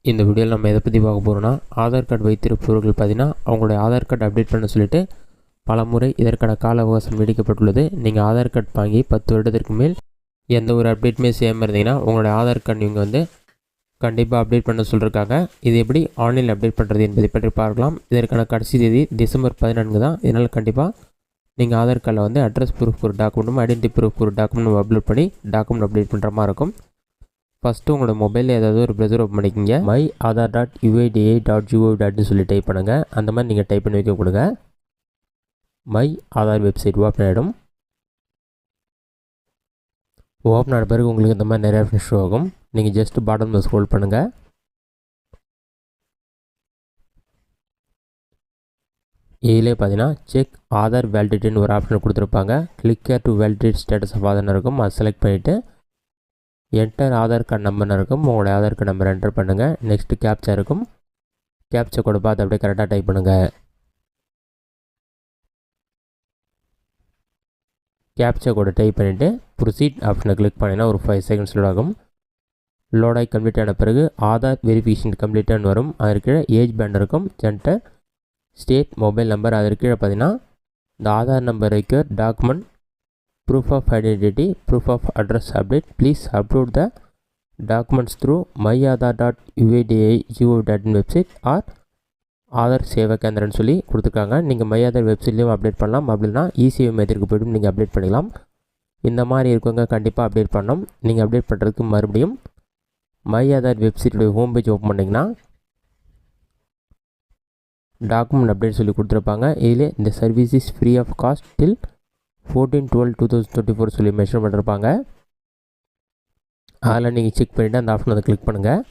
இந்த வீடியோவில் நம்ம எதை பற்றி பார்க்க போகிறோம்னா, ஆதார் கார்டு வைத்திருப்பவர்கள் பார்த்தீங்கன்னா அவங்களுடைய ஆதார் கார்டு அப்டேட் பண்ண சொல்லிட்டு பல முறை இதற்கான கால அவகாசம் நீடிக்கப்பட்டுள்ளது. நீங்கள் ஆதார் கார்டு வாங்கி 10 வருடத்திற்கு மேல் எந்த ஒரு அப்டேட்டுமே செய்யாமல் இருந்தீங்கன்னா உங்களுடைய ஆதார் கார்டு நீங்கள் வந்து கண்டிப்பாக அப்டேட் பண்ண சொல்லியிருக்காங்க. இது எப்படி ஆன்லைனில் அப்டேட் பண்ணுறது என்பதை பற்றி பார்க்கலாம். இதற்கான கடைசி தேதி டிசம்பர் 14 தான். இதனால் கண்டிப்பாக நீங்கள் ஆதார் கார்டில் வந்து அட்ரஸ் ப்ரூஃப் ஒரு டாக்குமெண்ட்டும் ஐடென்டி ப்ரூஃப் ஒரு டாக்குமெண்ட்டும் அப்லோட் பண்ணி டாக்குமெண்ட் அப்டேட் பண்ணுற மாதிரி இருக்கும். ஃபஸ்ட்டு உங்களோட மொபைலில் ஏதாவது ஒரு ப்ரௌசர் ஓப்பன் பண்ணிக்கிங்க. myAadhar.uida.gov.in சொல்லி டைப் பண்ணுங்கள். அந்த மாதிரி நீங்கள் டைப் பண்ணி வைக்க கொடுங்க. மை ஆதார் வெப்சைட் ஓப்பன் ஆகிடும். ஓப்பன் ஆன பிறகு உங்களுக்கு இந்த மாதிரி நிறையா ஆப்ஷன் ஷோ ஆகும். நீங்கள் ஜஸ்ட் பாட்டமில் ஸ்க்ரோல் பண்ணுங்கள். இதிலே பார்த்தீங்கன்னா செக் ஆதார் வேலிடிட்டின்னு ஒரு ஆப்ஷன் கொடுத்துருப்பாங்க. Click to validate status of ஆதார்னு இருக்கும். அதை செலக்ட் பண்ணிவிட்டு என்டர் ஆதார் கார்டு நம்பர்னு இருக்கும். உங்களுடைய ஆதார் கார்டு நம்பர் என்டர் பண்ணுங்கள். நெக்ஸ்ட்டு கேப்ச்சா இருக்கும். கேப்ச்சா கோடை பார்த்து அப்படியே கரெக்டாக டைப் பண்ணுங்கள். கேப்ச்சா கோடை டைப் பண்ணிவிட்டு ப்ரொசீட் ஆப்ஷனை கிளிக் பண்ணிங்கன்னா ஒரு 5 செகண்ட்ஸ் லோட் ஆகும். லோடாகி கம்ப்ளீட் ஆன பிறகு ஆதார் வெரிஃபிகேஷன் கம்ப்ளீட்டானு வரும். அதற்கு கீழே ஏஜ் பேண்ட் இருக்கும். Gender state mobile number. அதற்கு கீழே பார்த்தீங்கன்னா இந்த Aadhaar number require document proof of identity, proof of address update, please upload the documents through myAadhar.uida.gov.in website or Aadhaar சேவை கேந்திரன்னு சொல்லி கொடுத்துருக்காங்க. நீங்கள் மை ஆதார் வெப்சைட்லேயும் அப்டேட் பண்ணலாம். அப்படின்னா இசேவை மையத்திற்கு போய்ட்டு நீங்கள் அப்டேட் பண்ணிக்கலாம். இந்த மாதிரி இருக்கவங்க கண்டிப்பாக அப்டேட் பண்ணணும். நீங்கள் அப்டேட் பண்ணுறதுக்கு மறுபடியும் மை ஆதார் வெப்சைட்டுடைய ஹோம் பேஜ் ஓப்பன் பண்ணிங்கன்னா டாக்குமெண்ட் அப்டேட் சொல்லி கொடுத்துருப்பாங்க. இதில் இந்த service is free of cost till 14/12/2024 சொல்லி மென்ஷன் பண்ணியிருப்பாங்க. அதில் நீங்கள் செக் பண்ணிவிட்டு அந்த ஆப்ஷன் அதை கிளிக் பண்ணுங்கள்.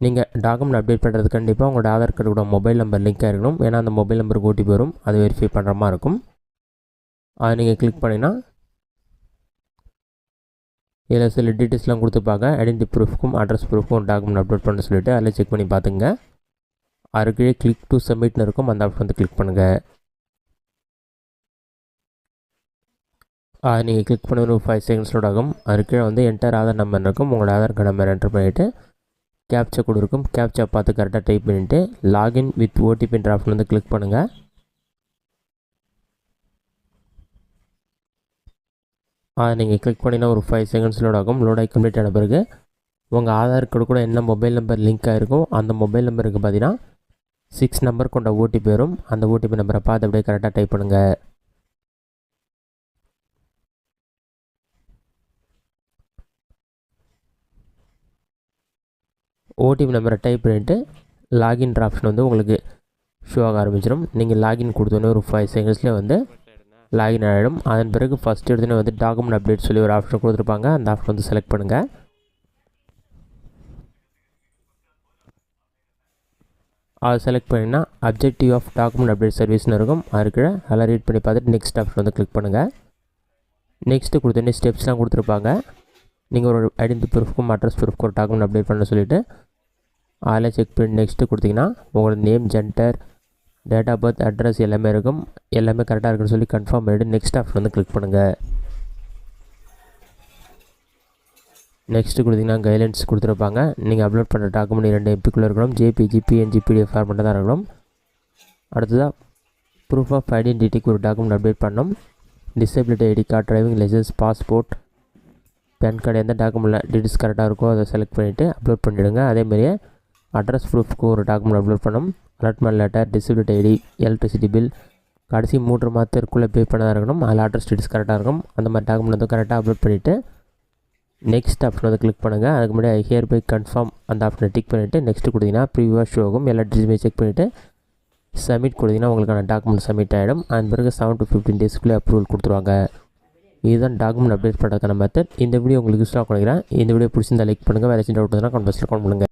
நீங்கள் டாக்குமெண்ட் அப்டேட் பண்ணுறது கண்டிப்பாக உங்களோட ஆதார் கார்டோட மொபைல் நம்பர் லிங்காக இருக்கணும். ஏன்னா அந்த மொபைல் நம்பருக்கு ஓடிபி வரும். அதை வெரிஃபை பண்ணுற மாதிரி இருக்கும். அதை நீங்கள் கிளிக் பண்ணிங்கன்னா இதில் சில டீட்டெயில்ஸ்லாம் கொடுத்துருப்பாங்க. ஐடென்டி ப்ரூஃப்க்கும் அட்ரஸ் ப்ரூஃப்க்கும் டாக்குமெண்ட் அப்லோட் பண்ண சொல்லிவிட்டு அதில் செக் பண்ணி பார்த்துங்க. அதுக்கு கிளிக் டு சப்மிட்னு இருக்கும். அந்த ஆப்ஷன் வந்து கிளிக் பண்ணுங்கள். நீங்கள் கிளிக் பண்ண ஒரு 5 செகண்ட்ஸ் லோட் ஆகும். அதுக்கு வந்து என்டர் ஆதார் நம்பர் இருக்கும். உங்களோட ஆதார் கார்டு நம்பர் என்டர் பண்ணிவிட்டு கேப்ச்சா கோடு இருக்கும். கேப்ச்சா பார்த்து கரெக்டாக டைப் பண்ணிவிட்டு லாகின் வித் ஓடிபின்ற ஆப்ஷன் வந்து கிளிக் பண்ணுங்கள். நீங்கள் கிளிக் பண்ணினா ஒரு 5 செகண்ட்ஸ் லோட் ஆகும். லோடாகி கம்ப்ளீட் ஆன பிறகு உங்கள் ஆதார் கார்டு கூட என்ன மொபைல் நம்பர் லிங்க் ஆகிருக்கும் அந்த மொபைல் நம்பருக்கு பார்த்தீங்கன்னா 6 நம்பர் கொண்ட ஓடிபி வரும். அந்த ஓடிபி நம்பரை பார்த்து அப்படியே கரெக்டாக டைப் பண்ணுங்கள். ஓடிபி நம்பரை டைப் பண்ணிவிட்டு லாகின் ஆப்ஷன் வந்து உங்களுக்கு ஷோ ஆக ஆரம்பிச்சிடும். நீங்கள் லாகின் கொடுத்தோன்னே ஒரு 5 செகண்ட்ஸ்லேயே வந்து லாகின் ஆகிடும். அதன் பிறகு ஃபஸ்ட் எடுத்துனே வந்து டாக்குமெண்ட் அப்டேட் சொல்லி ஒரு ஆப்ஷன் கொடுத்துருப்பாங்க. அந்த ஆப்ஷன் வந்து செலக்ட் பண்ணுங்கள். அதை செலக்ட் பண்ணிங்கன்னா அப்ஜெக்டிவ் ஆஃப் டாக்குமெண்ட் அப்டேட் சர்வீஸ்னு இருக்கும். அதுக்கு அதெல்லாம் ரீட் பண்ணி பார்த்துட்டு நெக்ஸ்ட் ஆப்ஷன் வந்து கிளிக் பண்ணுங்கள். நெக்ஸ்ட்டு கொடுத்தோன்னே ஸ்டெப்ஸ்லாம் கொடுத்துருப்பாங்க. நீங்கள் ஒரு ஐடென்டி ப்ரூஃப்க்கும் அட்ரஸ் ப்ரூஃப்க்கு ஒரு டாக்குமெண்ட் அப்டேட் பண்ண சொல்லிவிட்டு அதில் செக் பண்ணி நெக்ஸ்ட்டு கொடுத்தீங்கன்னா உங்களோட name gender date of birth address எல்லாமே இருக்கும். எல்லாமே கரெக்டாக இருக்குன்னு சொல்லி கன்ஃபார்ம் பண்ணிவிட்டு நெக்ஸ்ட் ஆப்ஷன் வந்து கிளிக் பண்ணுங்கள். நெக்ஸ்ட்டு கொடுத்தீங்கன்னா கைட்லைன்ஸ் கொடுத்துருப்பாங்க. நீங்கள் அப்லோட் பண்ணுற டாக்குமெண்ட் 2 MB இருக்கணும். JPG PNG PDF ஃபார்மெட்டாக தான் இருக்கணும். அடுத்ததாக ப்ரூஃப் ஆஃப் ஐடென்டிட்டிக்கு ஒரு டாக்குமெண்ட் அப்டேட் பண்ணணும். Disability ID card, driving licence, passport, PAN card எந்த டாக்குமெண்ட்டில் டீட்டெயில்ஸ் கரெக்டாக இருக்கோ அதை செலக்ட் பண்ணிவிட்டு அப்லோட் பண்ணிவிடுங்க. அதேமாதிரியே அட்ரஸ் ப்ரூஃப்க்கு ஒரு டாக்குமெண்ட் அப்லோட் பண்ணணும். Allotment letter, disability ID, electricity bill கடைசி 3 மாதத்திற்குள்ளே பே பண்ணதாக இருக்கணும். அதில் அட்ரஸ் டீட்டெயில்ஸ் கரெக்டாக இருக்கும். அந்த மாதிரி டாக்குமெண்ட் வந்து கரெக்டாக அப்லோட் பண்ணிவிட்டு நெக்ஸ்ட் ஆப்ஷன் வந்து கிளிக் பண்ணுங்கள். அதுக்கு முன்னாடி ஹியர் பை கன்ஃபார்ம் அந்த ஆப்ஷனை டிக் பண்ணிவிட்டு நெக்ஸ்ட்டு கொடுத்தீங்கன்னா ப்ரீவியூவாக ஷோ ஆகும். எல்லா டீட்டெயில்ஸுமே செக் பண்ணிவிட்டு சப்மிட் கொடுத்தீங்கன்னா உங்களுக்கான டாக்குமெண்ட் சப்மிட் ஆகிடும். அதன் பிறகு 7 to 15 டேஸ்க்குள்ளே அப்ரூவல் கொடுத்துருவாங்க. இதுதான் டாக்குமெண்ட் அப்டேட் பண்ணுறதுக்கான மெத்தட். இந்த வீடியோ உங்களுக்கு யூஸ்ஃபுல்லாக கொடுக்குறேன். இந்த வீடியோ பிடிச்சிருந்தா லைக் பண்ணுங்கள். வேறு ஏதாச்சும் டவுட் இருந்தால் கமெண்ட் பாக்ஸில் கமெண்ட் பண்ணுங்கள்.